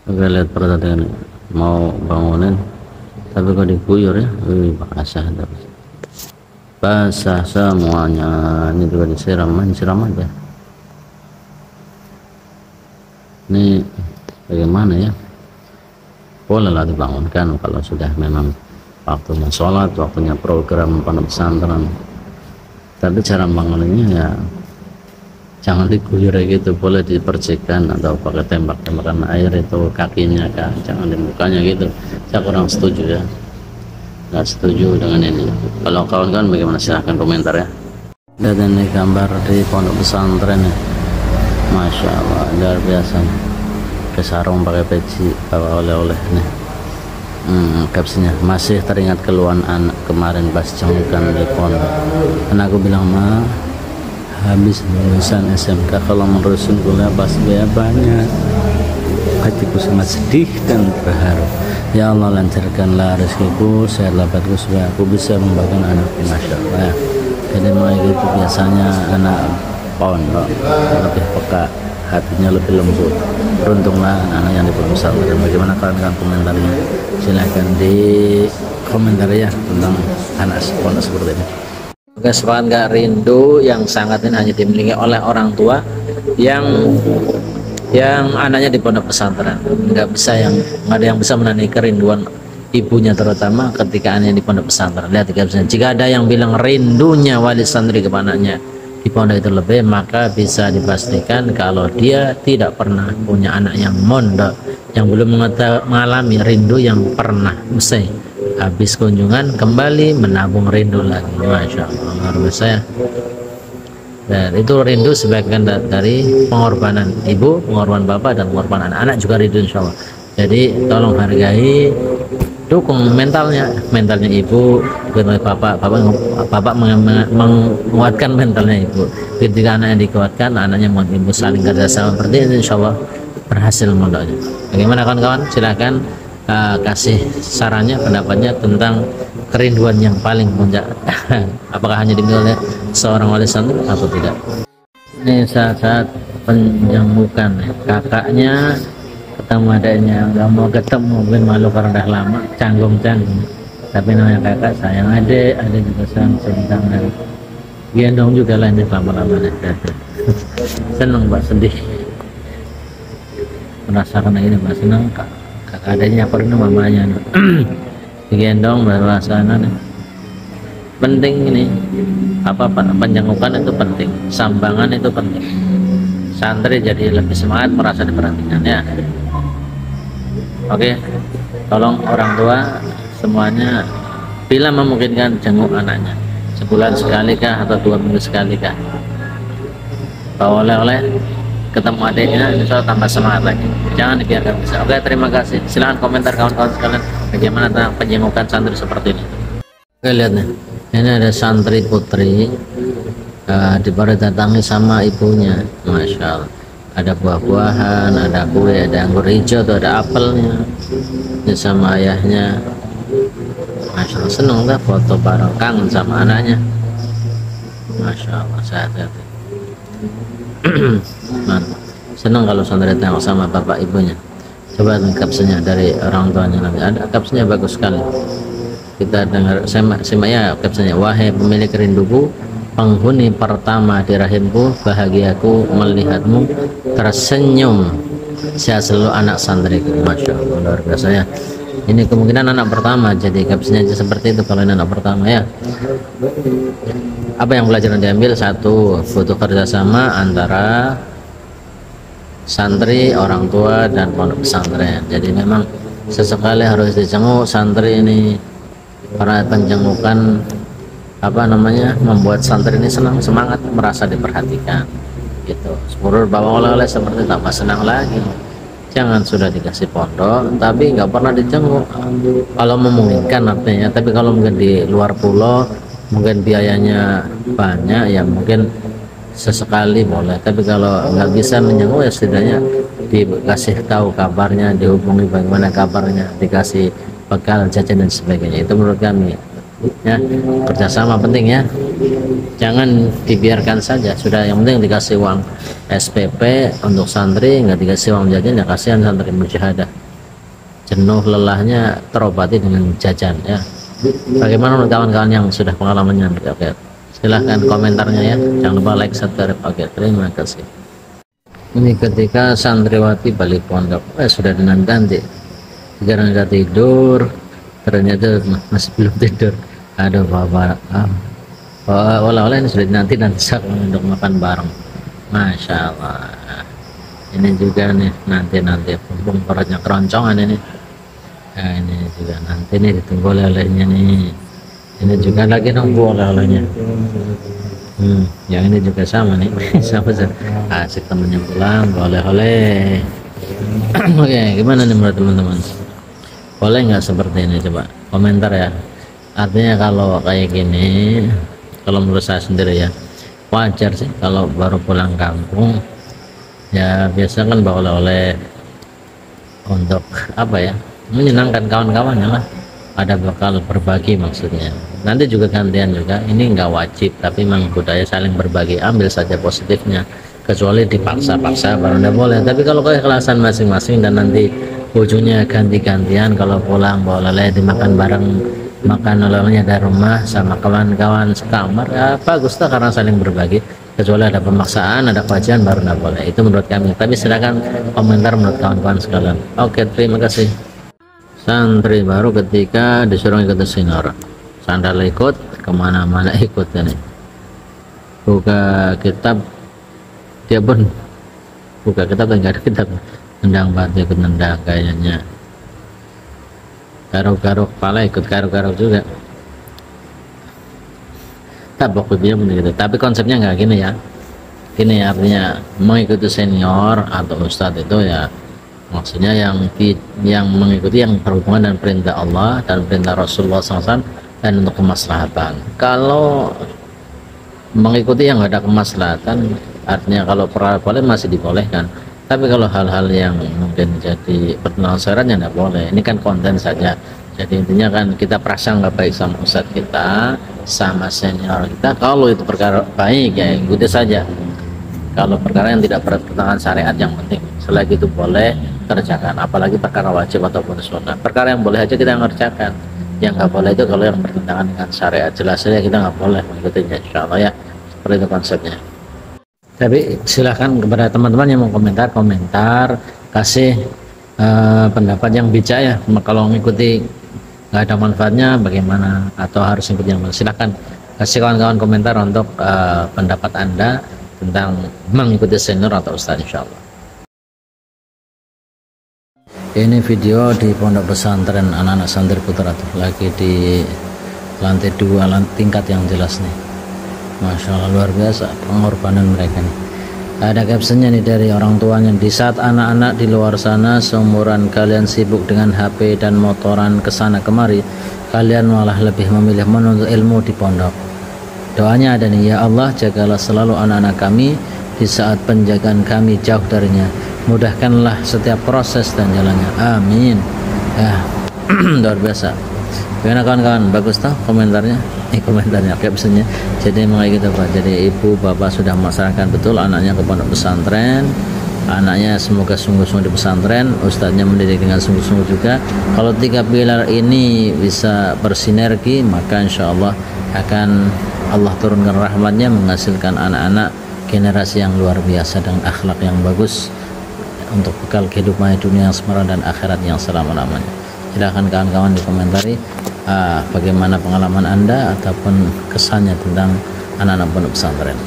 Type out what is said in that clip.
Oke, lihat perhatian mau bangunin tapi kok diguyur ya. Wih, basah semuanya. Ini juga disiram aja. Ini bagaimana ya, bolehlah dibangunkan kalau sudah memang waktunya sholat, waktunya program pondok pesantren. Tapi cara bangunannya ya jangan diguyur gitu, boleh dipercikan atau pakai tembakan air itu kakinya kan, jangan di mukanya gitu. Saya kurang setuju ya, nggak setuju dengan ini. Kalau kawan-kawan bagaimana, silahkan komentar ya. Lihat ini gambar di pondok pesantren ya, Masya Allah, luar biasa. Ke sarung pakai peci, bawa oleh-oleh nih. Captionnya, masih teringat keluhan anak kemarin pas cengukan di pondok. Dan aku bilang, ma, habis lulusan SMK kalau menerusin kuliah pas biaya banyak. Hatiku sangat sedih dan berharu. Ya Allah, lancarkanlah rezekiku, sehatlah batku supaya aku bisa membagikan anakku. Masya Allah. Jadi mulai gitu biasanya anak pondok lebih peka, hatinya lebih lembut. Beruntunglah anak yang di pondok pesantren. Bagaimana kalian komentarnya? Silahkan di komentar ya tentang anak pondok seperti ini. Oke, sepakat nggak rindu yang sangat ini hanya dimiliki oleh orang tua yang anaknya di pondok pesantren. Nggak ada yang bisa menandingi kerinduan ibunya, terutama ketika anaknya di pondok pesantren. Lihat jika ada yang bilang rindunya wali santri kepada anaknya di pondok itu lebih, maka bisa dipastikan kalau dia tidak pernah punya anak yang mondok, yang belum mengalami rindu yang pernah usai habis kunjungan kembali menabung rindu lagi. Masya Allah, luar biasa ya. Dan itu rindu sebagian dari pengorbanan ibu, pengorbanan bapak, dan pengorbanan anak juga rindu insya Allah. Jadi tolong hargai, dukung mentalnya ibu, bapak menguatkan mentalnya ibu. Ketika anaknya dikuatkan, anaknya mau ibu saling kerjasama seperti ini, insya Allah berhasil mondoknya. Bagaimana kawan-kawan? Silahkan kasih sarannya, pendapatnya tentang kerinduan yang paling puncak. Apakah hanya dimiliki oleh seorang wali santri atau tidak? Ini saat-saat penjemukan kakaknya ketemu adanya, nggak mau ketemu, mungkin malu karena udah lama, canggung, tapi namanya kakak sayang adik juga sayang, dan gendong juga lah ini lama-lamanya. Seneng mbak, sedih merasakan ini mbak, seneng kakak adanya nyamperin mamanya digendong berasana nih. Penting ini penjengukan itu penting, sambangan itu penting, santri jadi lebih semangat merasa diperhatikan ya. Oke, tolong orang tua semuanya bila memungkinkan jenguk anaknya, sebulan sekali kah atau 2 minggu sekali kah, bawa oleh-oleh, ketemu adiknya, insya Allah tambah semangat lagi, jangan dibiarkan bisa. Oke, terima kasih. Silahkan komentar kawan-kawan sekalian bagaimana tentang penjengukan santri seperti ini. Oke, lihat nih, ini ada santri putri didatangi sama ibunya. Masya Allah, ada buah-buahan, ada kue, ada anggur hijau, tuh ada apelnya, ini sama ayahnya. Masya Allah, seneng dah foto bareng, kangen sama anaknya. Masya Allah, sehat-sehat. Senang kalau santri tengok sama bapak ibunya. Coba kapsinya dari orang tuanya, nanti ada kapsinya bagus sekali, kita dengar. Simak ya kapsinya. Wahai pemilik rinduku, penghuni pertama di rahimku, bahagiaku melihatmu tersenyum, sehat selalu anak santriku. Masya Allah, luar biasa ya. Ini kemungkinan anak pertama, jadi kapsinya aja seperti itu kalau ini anak pertama ya. Apa yang pelajaran diambil? Satu, butuh kerjasama antara santri, orang tua, dan pondok pesantren. Jadi memang sesekali harus dijenguk santri ini, karena penjengukan membuat santri ini senang, semangat, merasa diperhatikan gitu. Sepurur bawa oleh-oleh seperti tambah senang lagi. Jangan sudah dikasih pondok tapi nggak pernah dijenguk, kalau memungkinkan artinya. Tapi kalau mungkin di luar pulau, mungkin biayanya banyak ya, mungkin sesekali boleh. Tapi kalau nggak bisa menjenguk ya setidaknya dikasih tahu kabarnya, dihubungi bagaimana kabarnya, dikasih bekal, jajan dan sebagainya. Itu menurut kami ya, kerjasama penting ya, jangan dibiarkan saja. Sudah, yang penting dikasih uang SPP untuk santri, nggak dikasih uang jajan, ya kasihan santri mujahadah, jenuh lelahnya terobati dengan jajan ya. Bagaimana menurut kawan-kawan yang sudah pengalamannya? Oke, silahkan komentarnya ya, jangan lupa like, subscribe. Oke, terima kasih. Ini ketika santriwati balik pondok, sudah dinanti, sekarang udah tidur, ternyata masih belum tidur. Aduh bapak, oleh-oleh ini sudah nanti untuk makan bareng. Masya Allah, ini juga nih nanti mumpung perutnya keroncongan ini. Nah, ini juga nanti nih ditunggu oleh-olehnya nih. Ini juga lagi nunggu oleh-olehnya. Yang ini juga sama nih, sama asik temennya pulang oleh-oleh. Oke, gimana nih menurut teman-teman? Boleh nggak seperti ini? Coba komentar ya. Artinya kalau kayak gini, kalau menurut saya sendiri ya, wajar sih kalau baru pulang kampung ya, biasa kan bawa oleh-oleh untuk apa ya, menyenangkan kawan-kawannya lah, ada bakal berbagi maksudnya. Nanti juga gantian juga, ini nggak wajib tapi memang budaya saling berbagi, ambil saja positifnya, kecuali dipaksa-paksa baru nggak boleh. Tapi kalau keikhlasan masing-masing dan nanti ujungnya ganti-gantian, kalau pulang bawa oleh dimakan bareng, makan oleh-olehnya dari rumah sama kawan-kawan sekamar ya bagus lah, karena saling berbagi. Kecuali ada pemaksaan, ada kewajiban baru nggak boleh, itu menurut kami. Tapi silakan komentar menurut kawan-kawan sekalian. Oke, terima kasih. Santri baru ketika disuruh ikut senior, sandal ikut kemana-mana ikut ini, buka kitab dia pun buka kitab dan nggak ada kitab, nendang batu ikut nendang kayaknya, garuk-garuk kepala ikut garuk-garuk juga, tabok dia begitu. Tapi konsepnya nggak gini ya, gini artinya mengikuti senior atau ustadz itu ya, maksudnya yang mengikuti yang berhubungan dengan perintah Allah dan perintah Rasulullah SAW dan untuk kemaslahatan. Kalau mengikuti yang ada kemaslahatan, artinya kalau perkara boleh masih dibolehkan. Tapi kalau hal-hal yang mungkin jadi pertentangan syariat ya tidak boleh. Ini kan konten saja. Jadi intinya kan kita prasangka baik sama ustadz kita, sama senior kita. Kalau itu perkara baik ya ikuti saja. Kalau perkara yang tidak bertentangan syariat, yang penting selagi itu boleh kerjakan, apalagi perkara wajib ataupun sunnah. Perkara yang boleh aja kita ngerjakan, yang nggak boleh itu kalau yang bertentangan dengan syariat, jelas saja kita nggak boleh mengikutinya, insya Allah ya, seperti itu konsepnya. Tapi silahkan kepada teman-teman yang mau komentar, kasih pendapat yang bijak ya. Kalau mengikuti nggak ada manfaatnya bagaimana, atau harus ikut yang mana, silahkan kasih kawan-kawan komentar untuk pendapat Anda tentang mengikuti senior atau ustaz, insya Allah. Ini video di pondok pesantren anak-anak santri putra tuh, lagi di lantai 2 tingkat yang jelas nih. Masya Allah, luar biasa pengorbanan mereka nih. Ada captionnya nih dari orang tuanya, di saat anak-anak di luar sana seumuran kalian sibuk dengan HP dan motoran kesana kemari, kalian malah lebih memilih menuntut ilmu di pondok. Doanya ada nih, ya Allah jagalah selalu anak-anak kami di saat penjagaan kami jauh darinya, mudahkanlah setiap proses dan jalannya, amin ya. Luar biasa. Gimana kawan-kawan, bagus tau komentarnya? Komentarnya captionnya. Jadi memang gitu Pak, jadi ibu bapak sudah melaksanakan betul anaknya ke pondok pesantren, anaknya semoga sungguh-sungguh di pesantren, ustadznya mendidik dengan sungguh-sungguh juga. Kalau 3 pilar ini bisa bersinergi, maka insya Allah akan Allah turunkan rahmatnya, menghasilkan anak-anak generasi yang luar biasa dengan akhlak yang bagus untuk bekal kehidupan dunia yang semerah dan akhirat yang selama-lamanya. Silahkan kawan-kawan dikomentari bagaimana pengalaman Anda ataupun kesannya tentang anak-anak pondok pesantren.